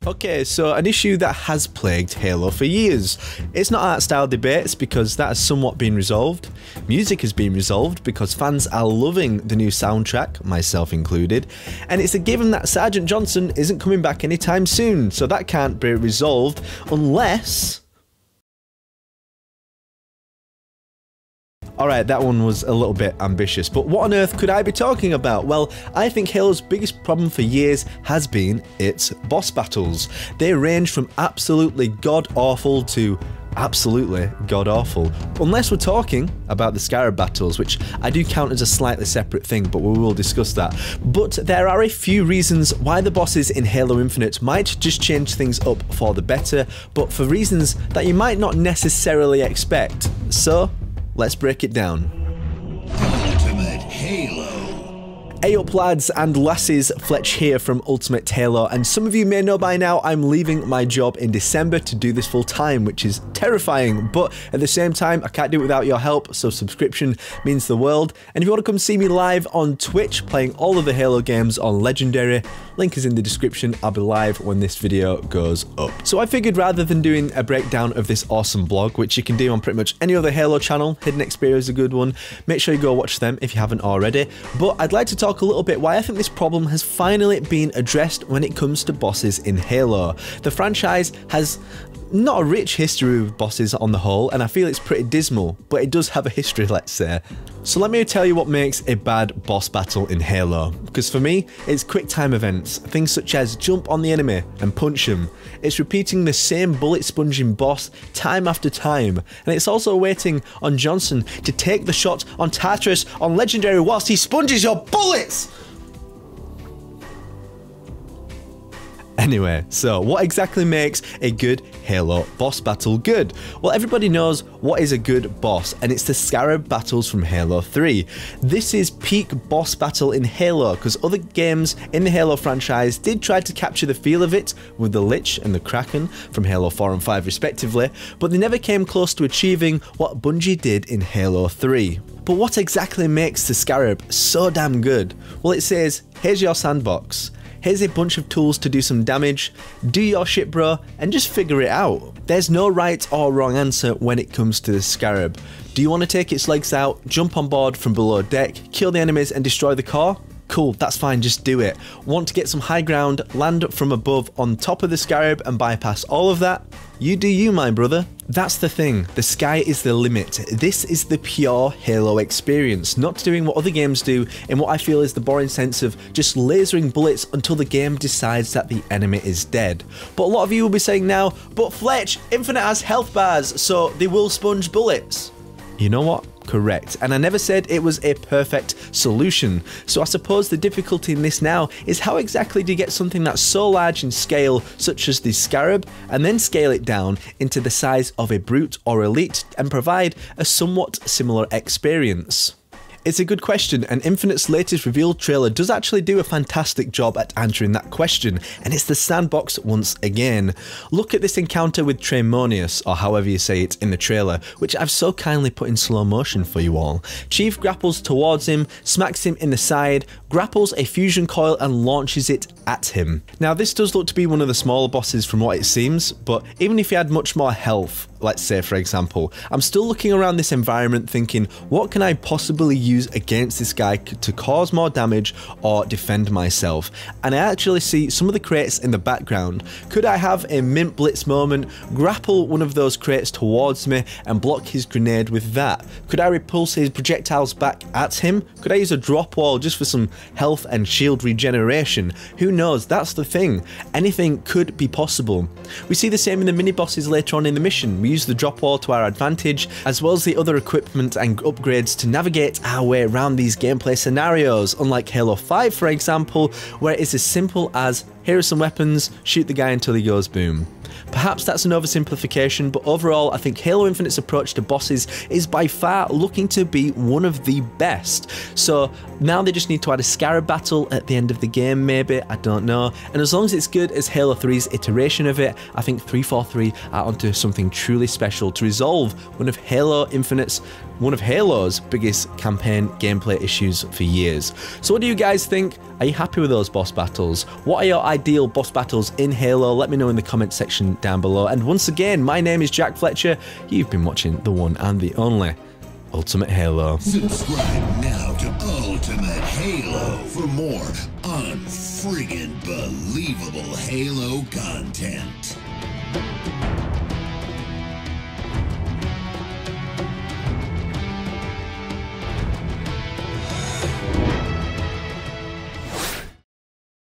Okay, so an issue that has plagued Halo for years. It's not art style debates because that has somewhat been resolved. Music has been resolved because fans are loving the new soundtrack, myself included. And it's a given that Sergeant Johnson isn't coming back anytime soon, so that can't be resolved unless... Alright, that one was a little bit ambitious, but what on earth could I be talking about? Well, I think Halo's biggest problem for years has been its boss battles. They range from absolutely god-awful to absolutely god-awful. Unless we're talking about the Scarab battles, which I do count as a slightly separate thing, but we will discuss that. But there are a few reasons why the bosses in Halo Infinite might just change things up for the better, but for reasons that you might not necessarily expect. So, let's break it down. Ultimate Halo. Hey up lads and lasses, Fletch here from Ultimate Halo, and some of you may know by now I'm leaving my job in December to do this full time, which is terrifying, but at the same time I can't do it without your help, so subscription means the world. And if you want to come see me live on Twitch playing all of the Halo games on Legendary, link is in the description. I'll be live when this video goes up. So I figured rather than doing a breakdown of this awesome blog, which you can do on pretty much any other Halo channel, Hidden Xperia is a good one, make sure you go watch them if you haven't already, but I'd like to talk a little bit why I think this problem has finally been addressed when it comes to bosses in Halo. The franchise has not a rich history with bosses on the whole, and I feel it's pretty dismal, but it does have a history, let's say. So let me tell you what makes a bad boss battle in Halo, because for me, it's quick time events, things such as jump on the enemy and punch them. It's repeating the same bullet sponging boss time after time, and it's also waiting on Johnson to take the shot on Tartarus on Legendary whilst he sponges your bullets! Anyway, so what exactly makes a good Halo boss battle good? Well, everybody knows what is a good boss, and it's the Scarab battles from Halo 3. This is peak boss battle in Halo, because other games in the Halo franchise did try to capture the feel of it with the Lich and the Kraken from Halo 4 and 5 respectively, but they never came close to achieving what Bungie did in Halo 3. But what exactly makes the Scarab so damn good? Well, it says, here's your sandbox. Here's a bunch of tools to do some damage, do your shit bro, and just figure it out. There's no right or wrong answer when it comes to the Scarab. Do you want to take its legs out, jump on board from below deck, kill the enemies and destroy the core? Cool, that's fine, just do it. Want to get some high ground, land from above on top of the Scarab and bypass all of that? You do you, my brother. That's the thing, the sky is the limit. This is the pure Halo experience, not doing what other games do in what I feel is the boring sense of just lasering bullets until the game decides that the enemy is dead. But a lot of you will be saying now, but Fletch, Infinite has health bars, so they will sponge bullets. You know what? Correct. And I never said it was a perfect solution. So I suppose the difficulty in this now is how exactly do you get something that's so large in scale, such as the Scarab, and then scale it down into the size of a Brute or Elite and provide a somewhat similar experience? It's a good question, and Infinite's latest reveal trailer does actually do a fantastic job at answering that question, and it's the sandbox once again. Look at this encounter with Tremonius, or however you say it in the trailer, which I've so kindly put in slow motion for you all. Chief grapples towards him, smacks him in the side, grapples a fusion coil and launches it at him. Now this does look to be one of the smaller bosses from what it seems, but even if he had much more health, let's say for example, I'm still looking around this environment thinking, what can I possibly use against this guy to cause more damage or defend myself? And I actually see some of the crates in the background. Could I have a mint blitz moment, grapple one of those crates towards me and block his grenade with that? Could I repulse his projectiles back at him? Could I use a drop wall just for some health and shield regeneration? Who knows? That's the thing. Anything could be possible. We see the same in the mini bosses later on in the mission. We use the drop wall to our advantage, as well as the other equipment and upgrades to navigate our way around these gameplay scenarios, unlike Halo 5 for example, where it's as simple as, here are some weapons, shoot the guy until he goes boom. Perhaps that's an oversimplification, but overall I think Halo Infinite's approach to bosses is by far looking to be one of the best. So now they just need to add a Scarab battle at the end of the game maybe, I don't know. And as long as it's good as Halo 3's iteration of it, I think 343 are onto something truly special to resolve one of Halo Infinite's one of Halo's biggest campaign gameplay issues for years. So what do you guys think? Are you happy with those boss battles? What are your ideal boss battles in Halo? Let me know in the comment section down below. And once again, my name is Jack Fletcher. You've been watching the one and the only Ultimate Halo. Subscribe now to Ultimate Halo for more unfriggin' believable Halo content.